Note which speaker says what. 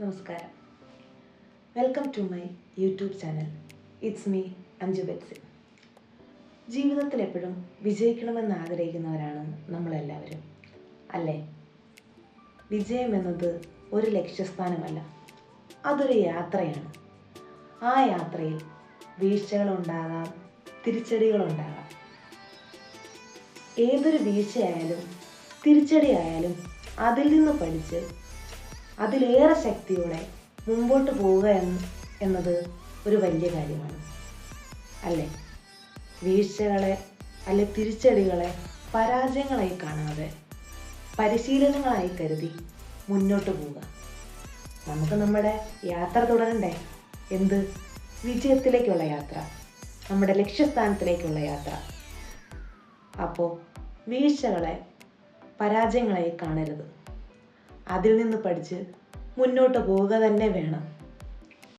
Speaker 1: നമസ്കാരം. Welcome to my YouTube channel. It's me Anju Betsy. ജീവിതത്തിൽ എപ്പോഴും വിജയിക്കണമെന്ന് ആഗ്രഹിക്കുന്നവരാണ് നമ്മളെല്ലാവരും, അല്ലേ? വിജയം എന്നത് ഒരു ലക്ഷ്യസ്ഥാനമല്ല, അതൊരു യാത്രയാണ്. ആ യാത്രയിൽ വീഴ്ചകളുണ്ടാകാം, തിരിച്ചടികളുണ്ടാകാം. ഏതൊരു വീഴ്ചയായാലും തിരിച്ചടിയായാലും അതിൽ നിന്ന് പഠിച്ച് അതിലേറെ ശക്തിയോടെ മുമ്പോട്ട് പോവുക എന്നത് ഒരു വലിയ കാര്യമാണ്, അല്ലേ? വീഴ്ചകളെ അല്ലെ തിരിച്ചടികളെ പരാജയങ്ങളായി കാണാതെ പരിശീലനങ്ങളായി കരുതി മുന്നോട്ട് പോവുക. നമുക്ക് നമ്മുടെ യാത്ര തുടരണ്ടേ? എന്ത്? വിജയത്തിലേക്കുള്ള യാത്ര, നമ്മുടെ ലക്ഷ്യസ്ഥാനത്തിലേക്കുള്ള യാത്ര. അപ്പോൾ വീഴ്ചകളെ പരാജയങ്ങളായി കാണരുത്, അതിൽ നിന്ന് പഠിച്ച് മുന്നോട്ട് പോവുക തന്നെ വേണം.